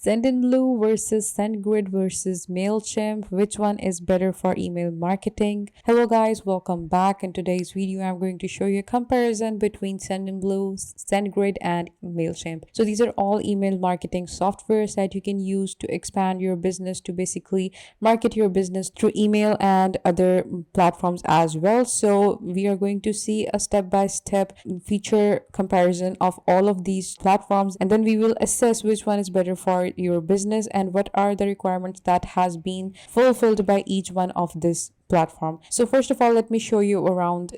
SendInBlue versus SendGrid versus Mailchimp. Which one is better for email marketing? Hello guys, welcome back. In today's video, I'm going to show you a comparison between SendInBlue, SendGrid, and Mailchimp. So these are all email marketing softwares that you can use to expand your business, to basically market your business through email and other platforms as well. So we are going to see a step-by-step feature comparison of all of these platforms, and then we will assess which one is better for your business and what are the requirements that has been fulfilled by each one of this platform. So first of all, let me show you around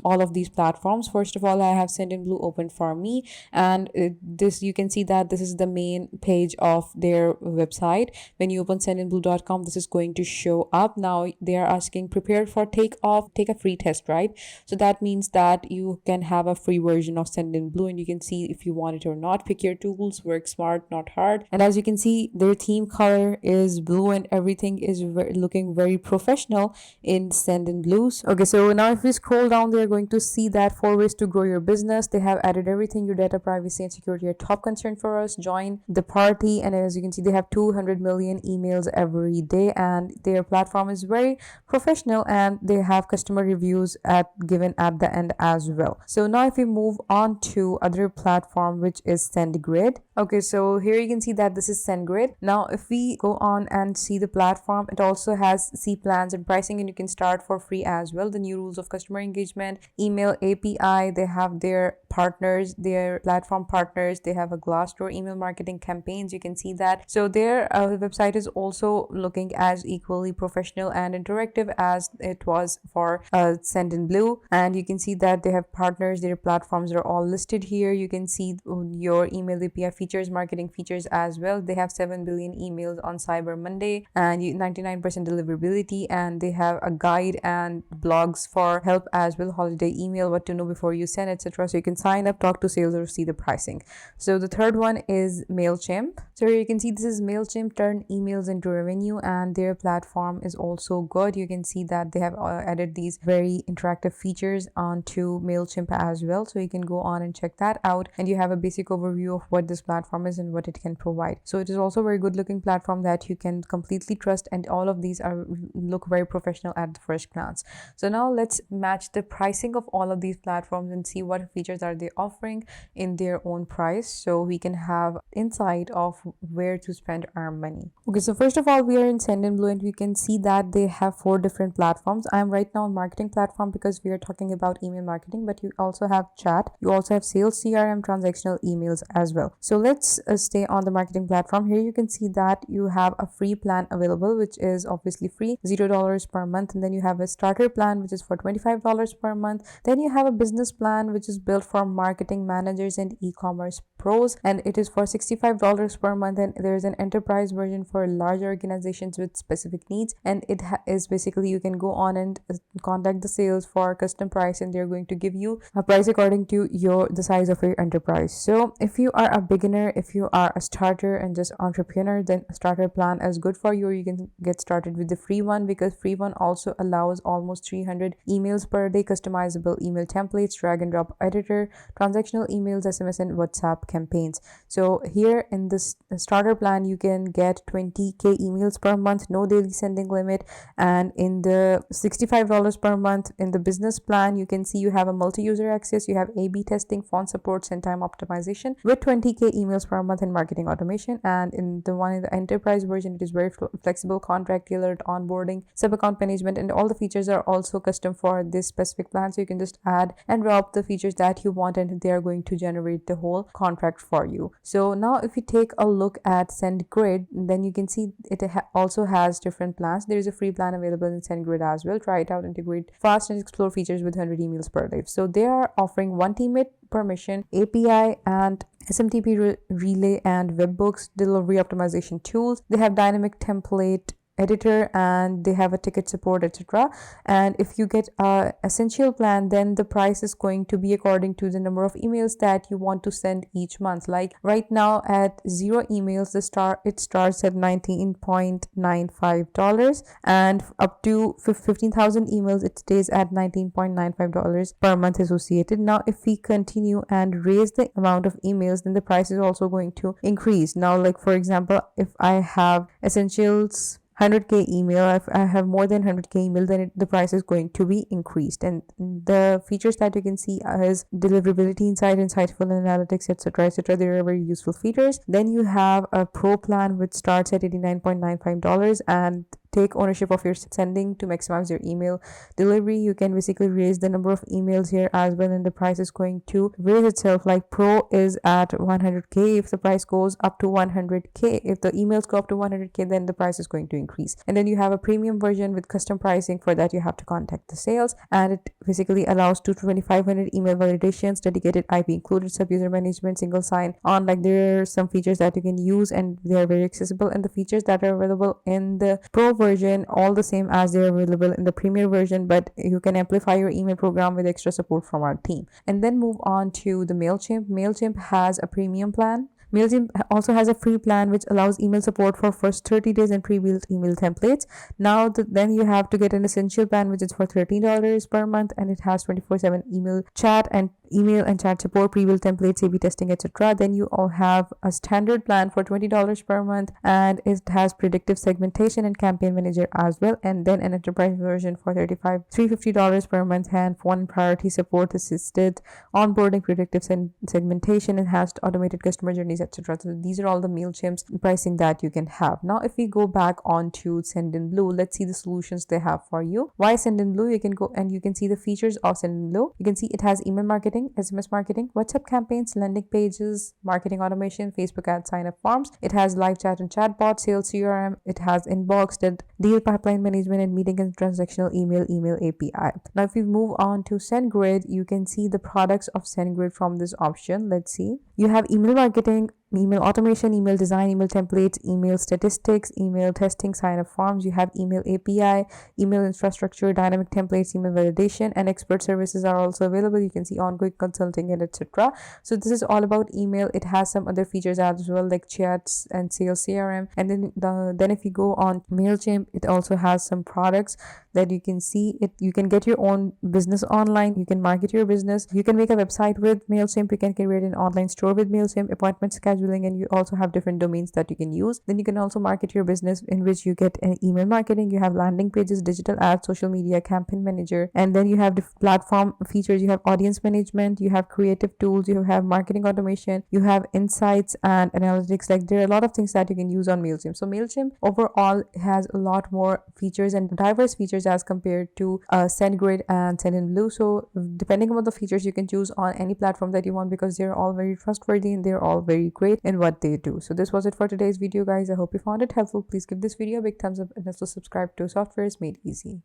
all of these platforms. First of all, I have SendInBlue open for me, and this you can see that this is the main page of their website. When you open sendinblue.com, this is going to show up. Now they are asking prepared for takeoff, take a free test drive. So that means that you can have a free version of SendInBlue, and you can see if you want it or not. Pick your tools, work smart, not hard. And as you can see, their theme color is blue and everything is looking very professional in SendInBlue. Okay, so now if we scroll down, they're going to see that 4 ways to grow your business. They have added everything. Your data privacy and security are top concern for us. Join the party. And as you can see, they have 200 million emails every day, and their platform is very professional, and they have customer reviews given at the end as well. So now if we move on to other platform, which is SendGrid. Okay, so here you can see that this is SendGrid. Now if we go on and see the platform, it also has C plans and pricing, and you can start for free as well. The new rules of customer engagement, email API, they have their partners, their platform partners, they have a Glassdoor email marketing campaigns. You can see that. So their website is also looking as equally professional and interactive as it was for SendInBlue, and you can see that they have partners. Their platforms are all listed here. You can see your email API features, marketing features as well. They have 7 billion emails on Cyber Monday and 99% deliverability, and they have a guide and blogs for help as well, holiday email, what to know before you send, etc. So you can sign up, talk to sales, or see the pricing. So the third one is Mailchimp. So here you can see this is Mailchimp, turn emails into revenue, and their platform is also good. You can see that they have added these very interactive features onto Mailchimp as well. So you can go on and check that out, and you have a basic overview of what this platform is and what it can provide. So it is also a very good looking platform that you can completely trust, and all of these look very professional at the first glance. So now let's match the pricing of all of these platforms and see what features are they offering in their own price, so we can have insight of where to spend our money. Okay, so first of all, we are in SendInBlue, and we can see that they have 4 different platforms. I am right now on marketing platform because we are talking about email marketing, but you also have chat, you also have sales, CRM, transactional emails as well. So let's stay on the marketing platform. Here you can see that you have a free plan available, which is obviously free, $0 per month, and then you have a starter plan, which is for $25 per month. Then you have a business plan, which is built for marketing managers and e-commerce pros, and it is for $65 per month. And there is an enterprise version for large organizations with specific needs, and it is basically you can go on and contact the sales for custom price, and they're going to give you a price according to the size of your enterprise. So if you are a beginner, if you are a starter and just entrepreneur, then a starter plan is good for you. You can get started with the free one, because free one also allows almost 300 emails per day, customizable email templates, drag and drop editor, transactional emails, SMS, and WhatsApp campaigns. So here in this starter plan, you can get 20k emails per month, no daily sending limit. And in the $65 per month in the business plan, you can see you have a multi-user access, you have A/B testing, font support, and time optimization with 20k emails per month in marketing automation. And in the enterprise version, it is very flexible, contract tailored, onboarding, sub account management, and all the features are also custom for this specific plan. So you can just add and drop the features that you want, and they are going to generate the whole contract for you. So now if you take a look at SendGrid, then you can see it also has different plans. There is a free plan available in SendGrid as well. Try it out, integrate fast, and explore features with 100 emails per day. So they are offering one teammate permission, API, and SMTP relay and webhooks, delivery optimization tools. They have dynamic template editor, and they have a ticket support, etc. And if you get a essential plan, then the price is going to be according to the number of emails that you want to send each month. Like right now at 0 emails, it starts at $19.95, and up to 15,000 emails it stays at $19.95 per month associated. Now if we continue and raise the amount of emails, then the price is also going to increase. Now, like for example, if I have essentials 100k email, if I have more than 100k email, then the price is going to be increased. And the features that you can see is deliverability, insightful analytics, etc. They are very useful features. Then you have a pro plan which starts at $89.95 and take ownership of your sending to maximize your email delivery. You can basically raise the number of emails here as well, and the price is going to raise itself. Like pro is at 100k. If the price goes up to 100k, if the emails go up to 100k, then the price is going to increase. And then you have a premium version with custom pricing. For that you have to contact the sales, and it basically allows 2,500 email validations, dedicated IP included, sub-user management, single sign on. Like there are some features that you can use, and they are very accessible. And the features that are available in the pro version all the same as they're available in the premier version, but you can amplify your email program with extra support from our team. And then move on to the Mailchimp has a premium plan. Mailchimp also has a free plan which allows email support for first 30 days and pre-built email templates. Now then you have to get an essential plan which is for $13 per month, and it has 24/7 email and chat support, pre-built templates, A/B testing, etc. Then you all have a standard plan for $20 per month, and it has predictive segmentation and campaign manager as well. And then an enterprise version for $350 per month, and one priority support, assisted onboarding, predictive segmentation, enhanced automated customer journeys, etc. So these are all the Mailchimp's pricing that you can have. Now if we go back onto SendInBlue, let's see the solutions they have for you. Why SendInBlue? You can go and you can see the features of SendInBlue. You can see it has email marketing, SMS marketing, WhatsApp campaigns, landing pages, marketing automation, Facebook ad sign up forms. It has live chat and chatbot, sales CRM. It has inbox, deal pipeline management, and meeting and transactional email API. Now if we move on to SendGrid, you can see the products of SendGrid from this option. Let's see. You have email marketing, email automation, email design, email templates, email statistics, email testing, sign up forms. You have email API, email infrastructure, dynamic templates, email validation, and expert services are also available. You can see ongoing consulting and etc. So this is all about email. It has some other features as well, like chats and sales CRM. And then if you go on Mailchimp, it also has some products that you can see. You can get your own business online. You can market your business. You can make a website with Mailchimp. You can create an online store with Mailchimp, appointment scheduling, and you also have different domains that you can use. Then you can also market your business, in which you get an email marketing. You have landing pages, digital ads, social media, campaign manager, and then you have the platform features. You have audience management, you have creative tools, you have marketing automation, you have insights and analytics. Like there are a lot of things that you can use on Mailchimp. So Mailchimp overall has a lot more features and diverse features as compared to SendGrid and SendInBlue. So depending on the features, you can choose on any platform that you want, because they're all very trustworthy and they're all very great in what they do. So this was it for today's video, guys. I hope you found it helpful. Please give this video a big thumbs up and also subscribe to Softwares Made Easy.